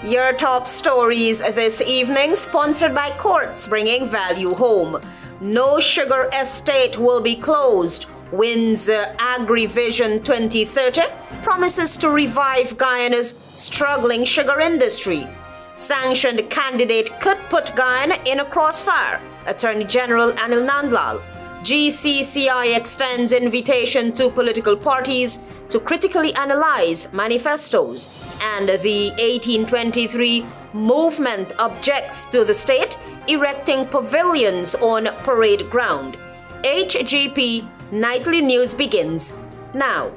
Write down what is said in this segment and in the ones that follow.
Your top stories this evening, sponsored by Courts Bringing Value Home. No sugar estate will be closed. Wins AGRIVISION 2030 promises to revive Guyana's struggling sugar industry. Sanctioned candidate could put Guyana in a crossfire. Attorney General NANDLALL. GCCI extends invitation to political parties to critically analyze manifestos, and the 1823 movement objects to the state erecting pavilions on parade ground. HGP Nightly News begins now.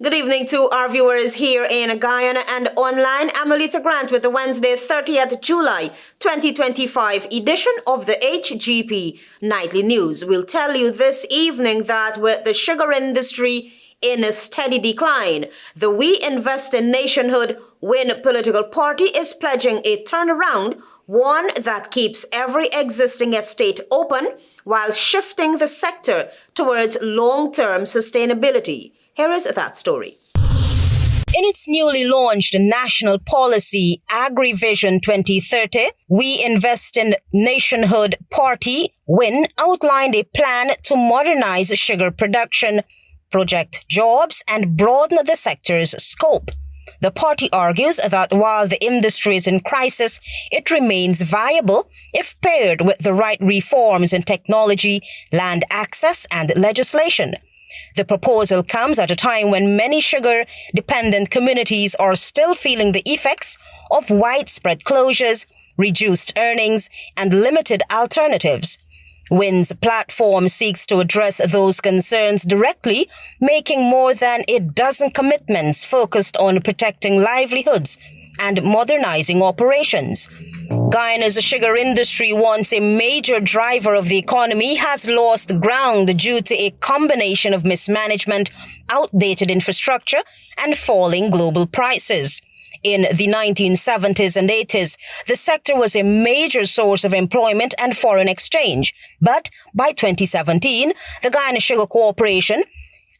Good evening to our viewers here in Guyana and online. I'm ALETHEA Grant with the Wednesday, 30th July 2025 edition of the HGP Nightly News. We'll tell you this evening that with the sugar industry in a steady decline, the We Invest in Nationhood WIN political party is pledging a turnaround, one that keeps every existing estate open while shifting the sector towards long-term sustainability. Here is that story. In its newly launched national policy, AGRIVISION 2030, We Invest in Nationhood Party, WIN, outlined a plan to modernize sugar production, project jobs, and broaden the sector's scope. The party argues that while the industry is in crisis, it remains viable if paired with the right reforms in technology, land access, and legislation. The proposal comes at a time when many sugar-dependent communities are still feeling the effects of widespread closures, reduced earnings, and limited alternatives. WIN's platform seeks to address those concerns directly, making more than a dozen commitments focused on protecting livelihoods and modernizing operations. Guyana's sugar industry, once a major driver of the economy, has lost ground due to a combination of mismanagement, outdated infrastructure, and falling global prices. In the 1970s and 80s, the sector was a major source of employment and foreign exchange. But by 2017, the Guyana Sugar Corporation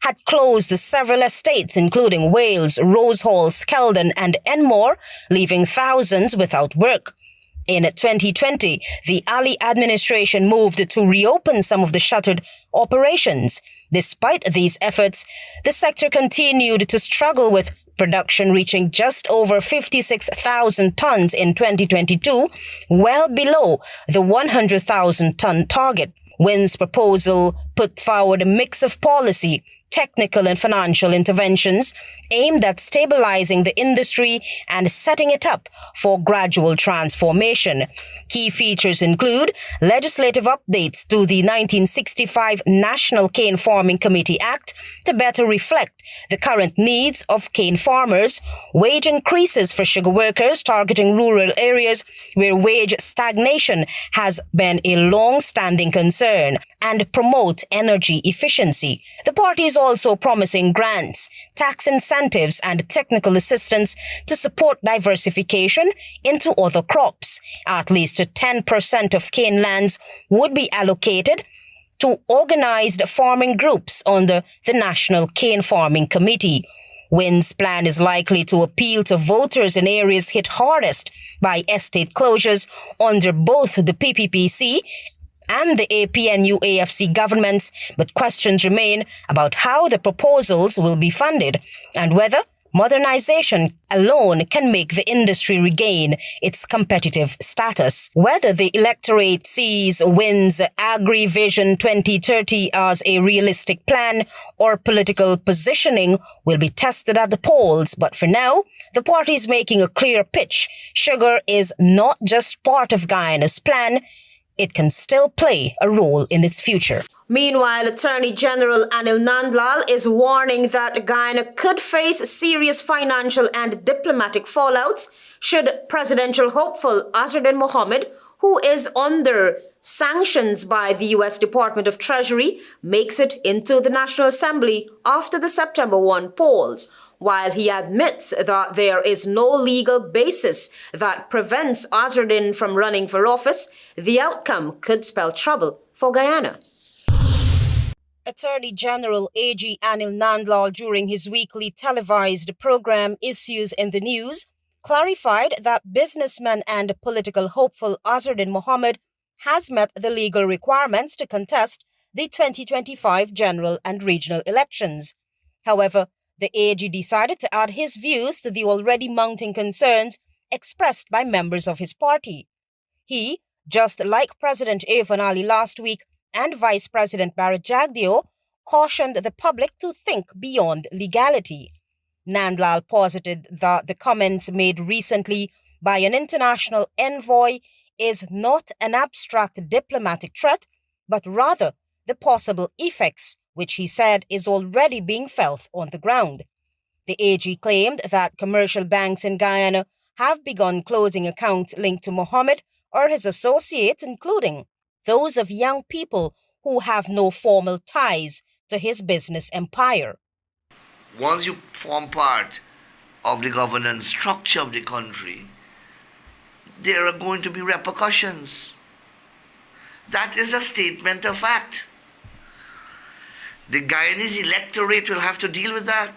had closed several estates, including Wales, Rose Hall, Skeldon, and Enmore, leaving thousands without work. In 2020, the Ali administration moved to reopen some of the shuttered operations. Despite these efforts, the sector continued to struggle, with production reaching just over 56,000 tons in 2022, well below the 100,000-ton target. WIN's proposal put forward a mix of policy, technical and financial interventions aimed at stabilizing the industry and setting it up for gradual transformation. Key features include legislative updates to the 1965 National Cane Farming Committee Act to better reflect the current needs of cane farmers, wage increases for sugar workers targeting rural areas where wage stagnation has been a long-standing concern, and promote energy efficiency. The party is also promising grants, tax incentives, and technical assistance to support diversification into other crops. At least 10% of cane lands would be allocated to organized farming groups under the National Cane Farming Committee. WIN's plan is likely to appeal to voters in areas hit hardest by estate closures under both the PPPC and the APNU-AFC governments, but questions remain about how the proposals will be funded and whether modernization alone can make the industry regain its competitive status. Whether the electorate sees WIN's AGRIVISION 2030 as a realistic plan or political positioning will be tested at the polls, but for now, the party is making a clear pitch. Sugar is not just part of Guyana's plan, it can still play a role in its future. Meanwhile, Attorney General NANDLALL is warning that Guyana could face serious financial and diplomatic fallouts should presidential hopeful Azardin Mohammed, who is under sanctions by the U.S. Department of Treasury, makes it into the National Assembly after the September 1 polls. While he admits that there is no legal basis that prevents Azardin from running for office, the outcome could spell trouble for Guyana. Attorney General AG Anil NANDLALL, during his weekly televised program Issues in the News, clarified that businessman and political hopeful Azardin Mohammed has met the legal requirements to contest the 2025 general and regional elections. However, the AG decided to add his views to the already mounting concerns expressed by members of his party. He, just like President Irfan Ali last week and Vice President Barrett Jagdeo, cautioned the public to think beyond legality. NANDLALL posited that the comments made recently by an international envoy is not an abstract diplomatic threat, but rather the possible effects, which he said is already being felt on the ground. The AG claimed that commercial banks in Guyana have begun closing accounts linked to Mohammed or his associates, including those of young people who have no formal ties to his business empire. Once you form part of the governance structure of the country, there are going to be repercussions. That is a statement of fact. The Guyanese electorate will have to deal with that.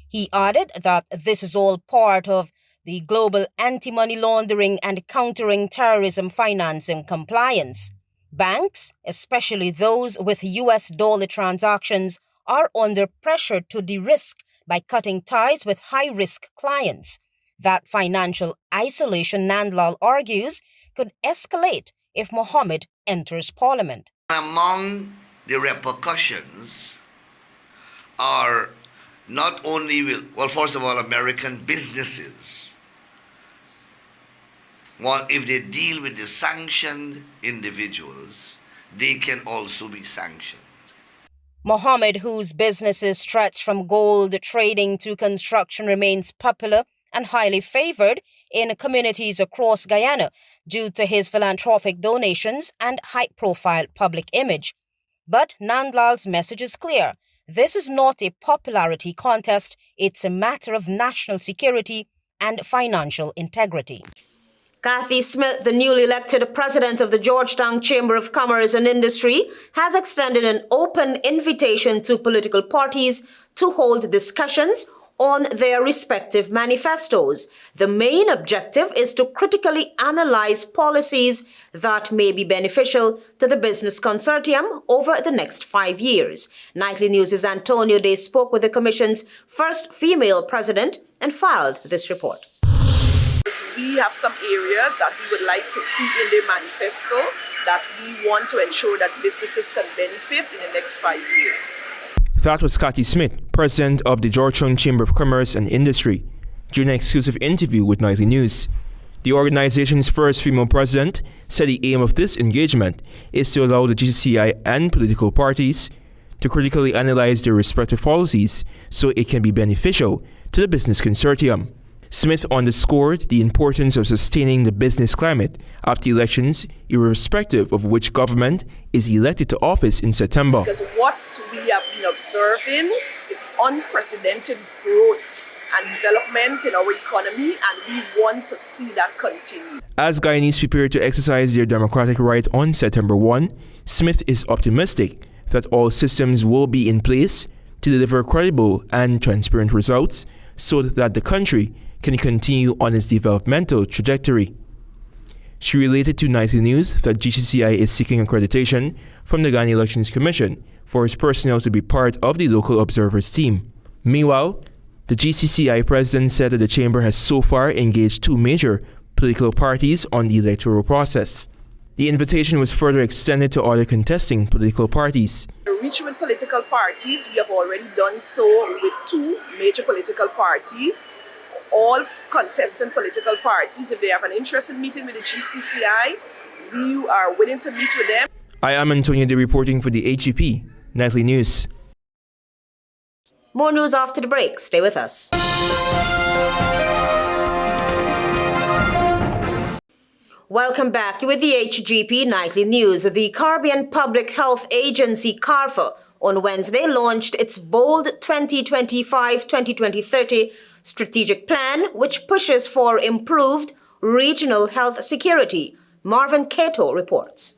He added that this is all part of the global anti-money laundering and countering terrorism financing compliance. Banks, especially those with US dollar transactions, are under pressure to de-risk by cutting ties with high-risk clients. That financial isolation, NANDLALL argues, could escalate if Mohammed enters parliament. Among the repercussions are not only, first of all, American businesses. Well, if they deal with the sanctioned individuals, they can also be sanctioned. Mohammed, whose businesses stretch from gold trading to construction, remains popular and highly favored in communities across Guyana due to his philanthropic donations and high-profile public image. But NANDLALL's message is clear. This is not a popularity contest. It's a matter of national security and financial integrity. Kathy Smith, the newly elected president of the Georgetown Chamber of Commerce and Industry, has extended an open invitation to political parties to hold discussions on their respective manifestos. The main objective is to critically analyze policies that may be beneficial to the business consortium over the next 5 years. Nightly News' Antonio Day spoke with the Commission's first female president and filed this report. We have some areas that we would like to see in the manifesto that we want to ensure that businesses can benefit in the next 5 years. That was Kathy Smith, president of the Georgetown Chamber of Commerce and Industry, during an exclusive interview with Nightly News. The organization's first female president said the aim of this engagement is to allow the GCCI and political parties to critically analyze their respective policies so it can be beneficial to the business consortium. Smith underscored the importance of sustaining the business climate after elections, irrespective of which government is elected to office in September. Because what we have been observing is unprecedented growth and development in our economy, and we want to see that continue. As Guyanese prepare to exercise their democratic right on September 1, Smith is optimistic that all systems will be in place to deliver credible and transparent results so that the country can continue on its developmental trajectory. She related to Nightly News that GCCI is seeking accreditation from the Ghana Elections Commission for its personnel to be part of the local observers team. Meanwhile, the GCCI president said that the chamber has so far engaged 2 major political parties on the electoral process. The invitation was further extended to other contesting political parties. Reach with political parties, we have already done so with 2 major political parties. All contestant political parties, if they have an interest in meeting with the GCCI, we are willing to meet with them. I am Antonio Day reporting for the HGP Nightly News. More news after the break. Stay with us. Welcome back with the HGP Nightly News. The Caribbean Public Health Agency, CARFA, on Wednesday launched its bold 2025-2030 strategic plan, which pushes for improved regional health security. Marvin Cato reports.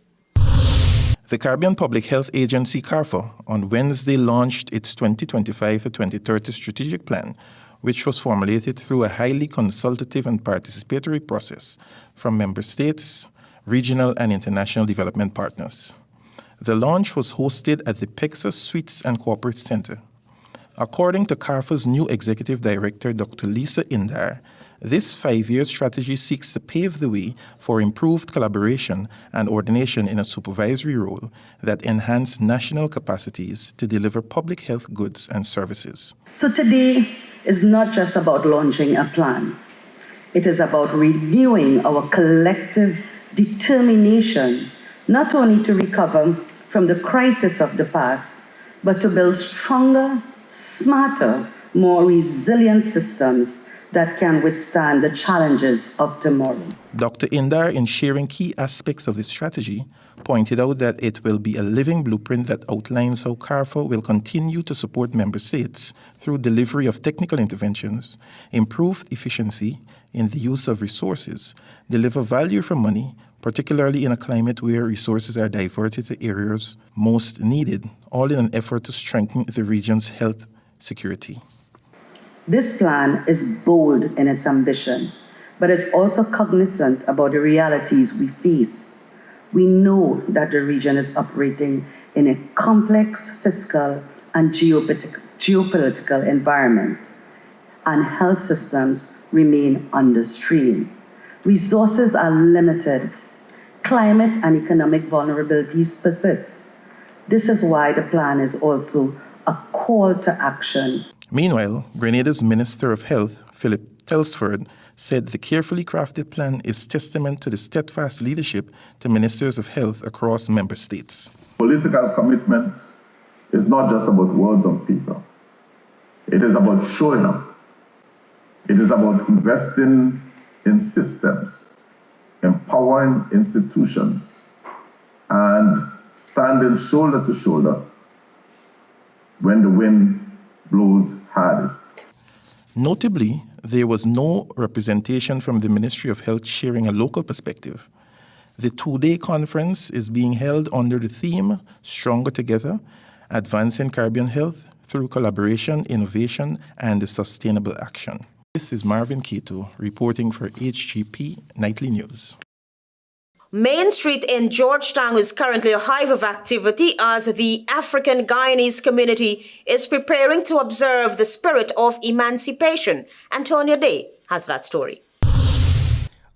The Caribbean Public Health Agency, CARPHA, on Wednesday launched its 2025-2030 strategic plan, which was formulated through a highly consultative and participatory process from member states, regional and international development partners. The launch was hosted at the Pexas Suites and Corporate Center. According to CARPHA's new Executive Director, Dr. Lisa Indar, this 5-year strategy seeks to pave the way for improved collaboration and ordination in a supervisory role that enhance national capacities to deliver public health goods and services. So today is not just about launching a plan. It is about renewing our collective determination, not only to recover from the crisis of the past, but to build stronger, smarter, more resilient systems that can withstand the challenges of tomorrow. Dr. Indar, in sharing key aspects of the strategy, pointed out that it will be a living blueprint that outlines how CARPHA will continue to support member states through delivery of technical interventions, improved efficiency in the use of resources, deliver value for money, particularly in a climate where resources are diverted to areas most needed, all in an effort to strengthen the region's health security. This plan is bold in its ambition, but is also cognizant about the realities we face. We know that the region is operating in a complex fiscal and geopolitical environment, and health systems remain under strain. Resources are limited. Climate and economic vulnerabilities persist. This is why the plan is also a call to action. Meanwhile, Grenada's Minister of Health, Philip Telsford, said the carefully crafted plan is testament to the steadfast leadership to ministers of health across member states. Political commitment is not just about words on paper. It is about showing up. It is about investing in systems, empowering institutions, and standing shoulder to shoulder when the wind blows hardest. Notably, there was no representation from the Ministry of Health sharing a local perspective. The 2-day conference is being held under the theme Stronger Together, Advancing Caribbean Health through Collaboration, Innovation, and Sustainable Action. This is Marvin Cato reporting for HGP Nightly News. Main Street in Georgetown is currently a hive of activity as the African Guyanese community is preparing to observe the spirit of Emancipation. Antonio Day has that story.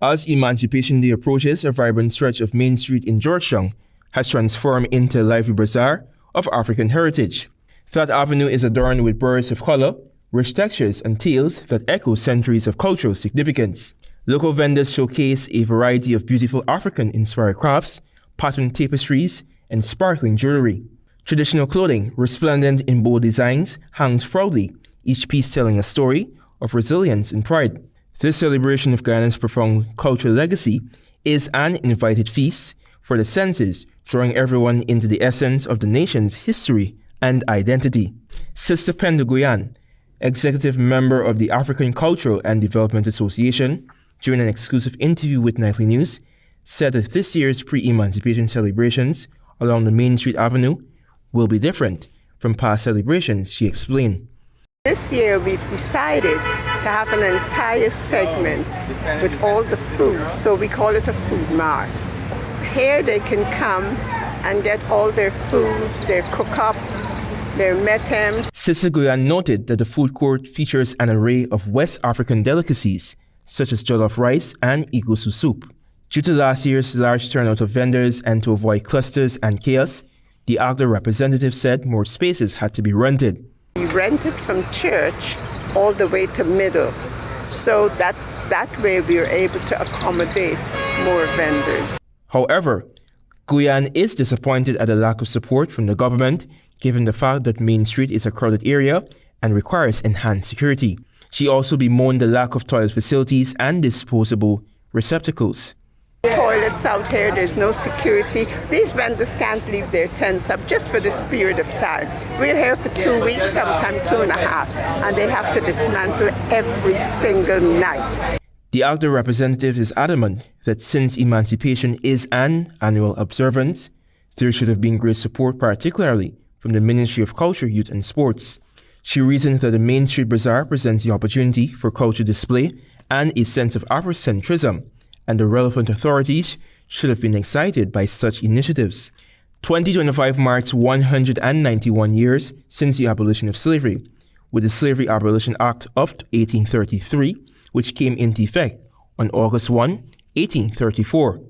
As Emancipation Day approaches, a vibrant stretch of Main Street in Georgetown has transformed into a lively bazaar of African heritage. That avenue is adorned with bursts of color, rich textures, and tales that echo centuries of cultural significance. Local vendors showcase a variety of beautiful African-inspired crafts, patterned tapestries, and sparkling jewelry. Traditional clothing, resplendent in bold designs, hangs proudly, each piece telling a story of resilience and pride. This celebration of Guyana's profound cultural legacy is an invited feast for the senses, drawing everyone into the essence of the nation's history and identity. Sister Penda Guyan, executive member of the African Cultural and Development Association, during an exclusive interview with Nightly News, said that this year's pre-emancipation celebrations along the Main Street Avenue will be different from past celebrations, she explained. This year we've decided to have an entire segment with all the food, so we call it a food mart. Here they can come and get all their foods, their cook-up, their metem. Sister Guyan noted that the food court features an array of West African delicacies, such as jollof rice and igusu soup. Due to last year's large turnout of vendors and to avoid clusters and chaos, the AGDA representative said more spaces had to be rented. We rented from church all the way to middle, so that way we are able to accommodate more vendors. However, Guyan is disappointed at the lack of support from the government, given the fact that Main Street is a crowded area and requires enhanced security. She also bemoaned the lack of toilet facilities and disposable receptacles. Toilets out here, there's no security. These vendors can't leave their tents up just for this period of time. We're here for 2 weeks, sometimes 2.5, and they have to dismantle every single night. The ALETHEA representative is adamant that since Emancipation is an annual observance, there should have been great support, particularly from the Ministry of Culture, Youth and Sports. She reasons that the Main Street Bazaar presents the opportunity for culture display and a sense of Afrocentrism, and the relevant authorities should have been excited by such initiatives. 2025 marks 191 years since the abolition of slavery, with the Slavery Abolition Act of 1833, which came into effect on August 1, 1834.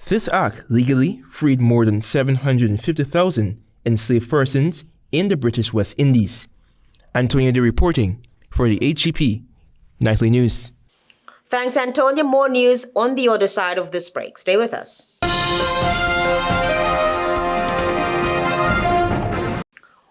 This act legally freed more than 750,000 enslaved persons in the British West Indies. Antonio De reporting for the HGP Nightly News. Thanks, Antonio. More news on the other side of this break. Stay with us.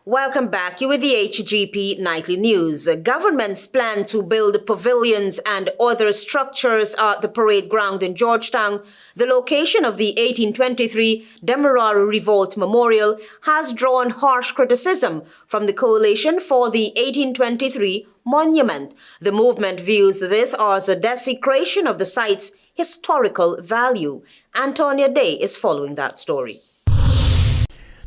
Welcome back. You're with the HGP Nightly News. Government's plan to build pavilions and other structures at the parade ground in Georgetown, the location of the 1823 Demerara Revolt Memorial, has drawn harsh criticism from the Coalition for the 1823 monument. The movement views this as a desecration of the site's historical value. Antonia Day is following that story.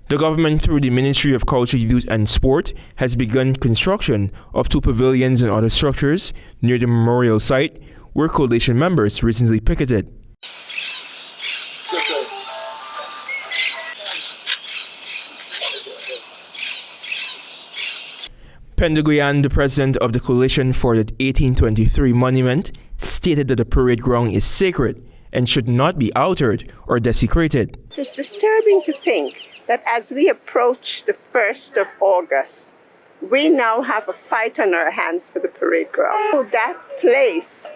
The government, through the Ministry of Culture, Youth and Sport, has begun construction of 2 pavilions and other structures near the memorial site, where coalition members recently picketed. Yes, sir. Pendaguyan, the president of the coalition for the 1823 monument, stated that the parade ground is sacred and should not be altered or desecrated. It is disturbing to think that as we approach the 1st of August, we now have a fight on our hands for the parade ground. So that place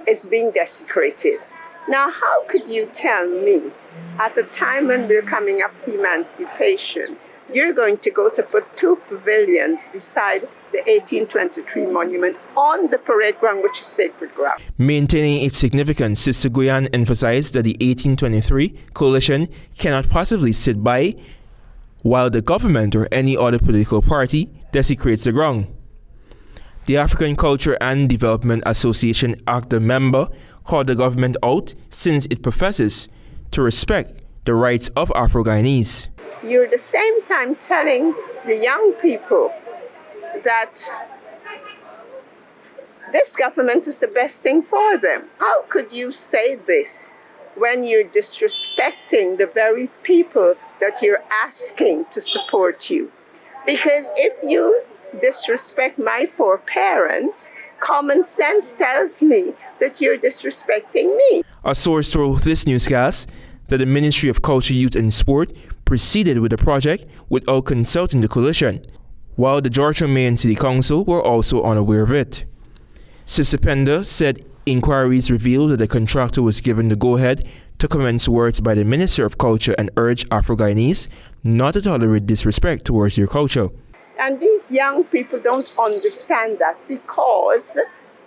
is being desecrated. Now, how could you tell me at the time when we're coming up to Emancipation, you're going to go to put 2 pavilions beside the 1823 monument on the parade ground, which is sacred ground? Maintaining its significance, Sister Guyan emphasized that the 1823 coalition cannot possibly sit by while the government or any other political party desecrates the ground. The African Culture and Development Association ACTA member called the government out since it professes to respect the rights of Afro-Guyanese. You're at the same time telling the young people that this government is the best thing for them. How could you say this when you're disrespecting the very people that you're asking to support you? Because if you disrespect my 4 parents, common sense tells me that you're disrespecting me. A source told this newscast that the Ministry of Culture, Youth and Sport proceeded with the project without consulting the coalition, while the Georgetown Mayor and City Council were also unaware of it. Sister Penda said inquiries revealed that the contractor was given the go-ahead to commence works by the Minister of Culture and urged Afro-Guyanese not to tolerate disrespect towards their culture. And these young people don't understand that, because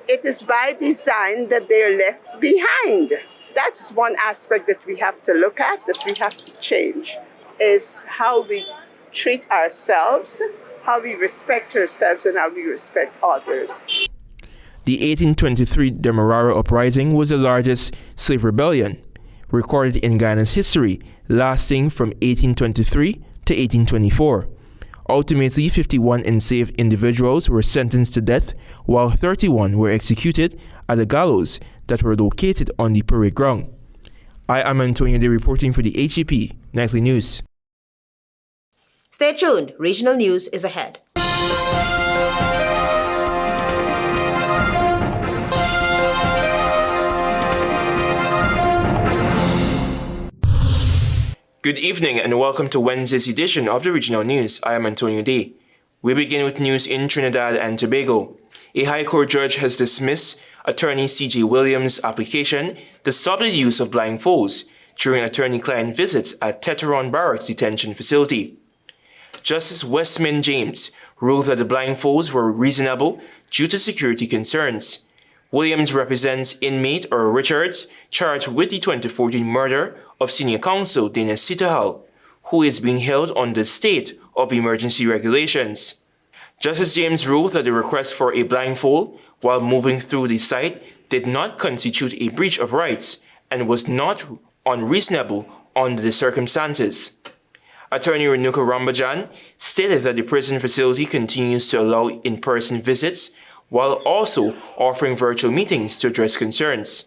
it is by design that they're left behind. That's one aspect that we have to look at, that we have to change, is how we treat ourselves, how we respect ourselves, and how we respect others. The 1823 Demerara Uprising was the largest slave rebellion recorded in Guyana's history, lasting from 1823 to 1824. Ultimately, 51 enslaved individuals were sentenced to death, while 31 were executed at the gallows that were located on the parade ground. I am Antonio De reporting for the HGP Nightly News. Stay tuned. Regional news is ahead. Good evening and welcome to Wednesday's edition of the Regional News. I am Antonio D. We begin with news in Trinidad and Tobago. A High Court judge has dismissed attorney C.J. Williams' application to stop the use of blindfolds during attorney-client visits at Teteron Barracks Detention Facility. Justice Westman James ruled that the blindfolds were reasonable due to security concerns. Williams represents inmate Earl Richards, charged with the 2014 murder of Senior Counsel Dana Sitahal, who is being held under the state of emergency regulations. Justice James ruled that the request for a blindfold while moving through the site did not constitute a breach of rights and was not unreasonable under the circumstances. Attorney Renuka Rambajan stated that the prison facility continues to allow in-person visits while also offering virtual meetings to address concerns.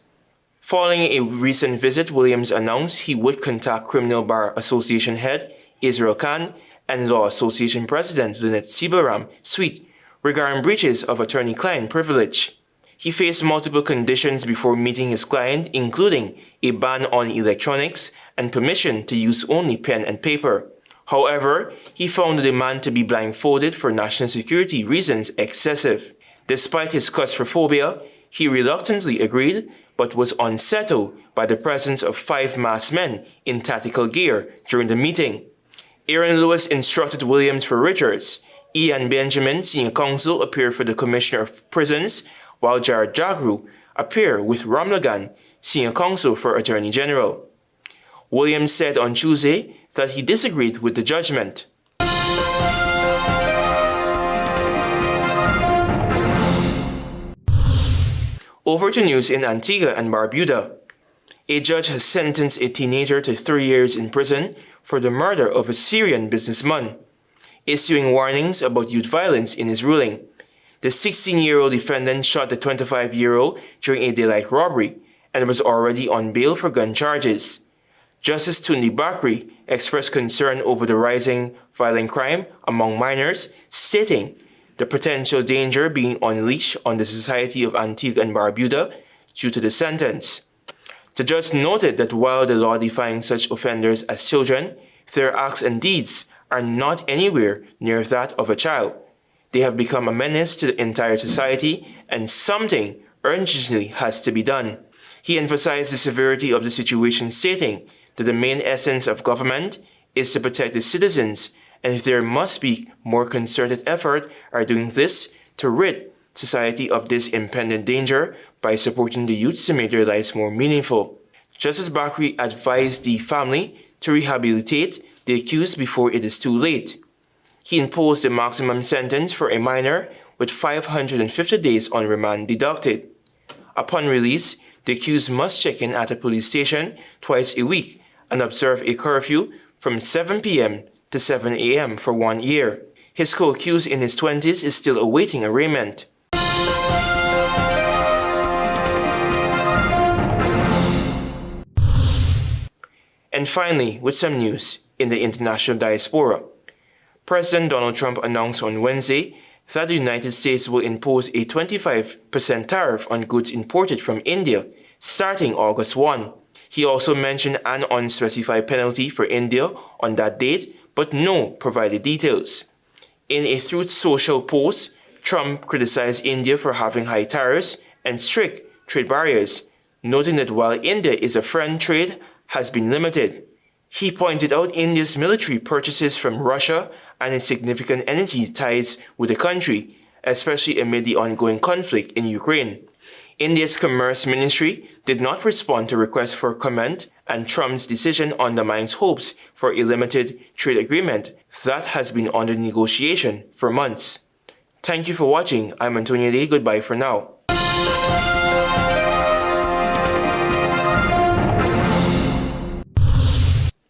Following a recent visit, Williams announced he would contact Criminal Bar Association head Israel Khan and Law Association President Lynette Sibaram Sweet regarding breaches of attorney-client privilege. He faced multiple conditions before meeting his client, including a ban on electronics and permission to use only pen and paper. However, he found the demand to be blindfolded for national security reasons excessive. Despite his claustrophobia, he reluctantly agreed but was unsettled by the presence of 5 masked men in tactical gear during the meeting. Aaron Lewis instructed Williams for Richards. Ian Benjamin, senior counsel, appeared for the Commissioner of Prisons, while Jared Jagru appeared with Ramlagan, senior counsel for Attorney General. Williams said on Tuesday that he disagreed with the judgment. Over to news in Antigua and Barbuda. A judge has sentenced a teenager to 3 years in prison for the murder of a Syrian businessman, issuing warnings about youth violence in his ruling. The 16-year-old defendant shot the 25-year-old during a daylight robbery and was already on bail for gun charges. Justice Tundi Bakri expressed concern over the rising violent crime among minors, stating the potential danger being unleashed on the society of Antigua and Barbuda due to the sentence. The judge noted that while the law defines such offenders as children, their acts and deeds are not anywhere near that of a child. They have become a menace to the entire society, and something urgently has to be done. He emphasized the severity of the situation, stating that the main essence of government is to protect the citizens, and if there must be more concerted effort are doing this to rid society of this impending danger by supporting the youths to make their lives more meaningful. Justice Bakri advised the family to rehabilitate the accused before it is too late. He imposed the maximum sentence for a minor with 550 days on remand deducted. Upon release, the accused must check in at a police station twice a week and observe a curfew from 7 p.m. to 7 a.m. for 1 year. His co-accused in his 20s is still awaiting arraignment. And finally, with some news in the international diaspora. President Donald Trump announced on Wednesday that the United States will impose a 25% tariff on goods imported from India starting August 1. He also mentioned an unspecified penalty for India on that date, but no provided details. In a Truth Social post, Trump criticized India for having high tariffs and strict trade barriers, noting that while India is a friend, trade has been limited. He pointed out India's military purchases from Russia and its significant energy ties with the country, especially amid the ongoing conflict in Ukraine. India's Commerce Ministry did not respond to requests for comment, and Trump's decision undermines hopes for a limited trade agreement that has been under negotiation for months. Thank you for watching. I'm Antonio Day. Goodbye for now.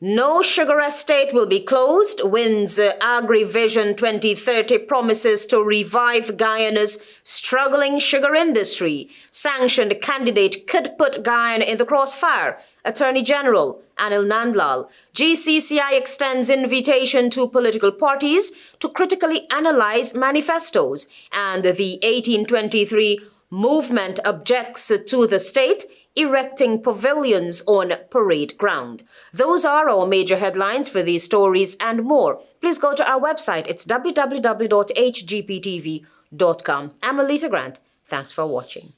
No sugar estate will be closed. WI.N'S AGRIVISION 2030 promises to revive Guyana's struggling sugar industry. Sanctioned candidate could put Guyana in the crossfire. Attorney General Anil NANDLALL. GCCI extends invitation to political parties to critically analyze manifestos. And the 1823 movement objects to the state erecting pavilions on parade ground. Those are our major headlines. For these stories and more, please go to our website. It's www.hgptv.com. I'm ALETHEA Grant. Thanks for watching.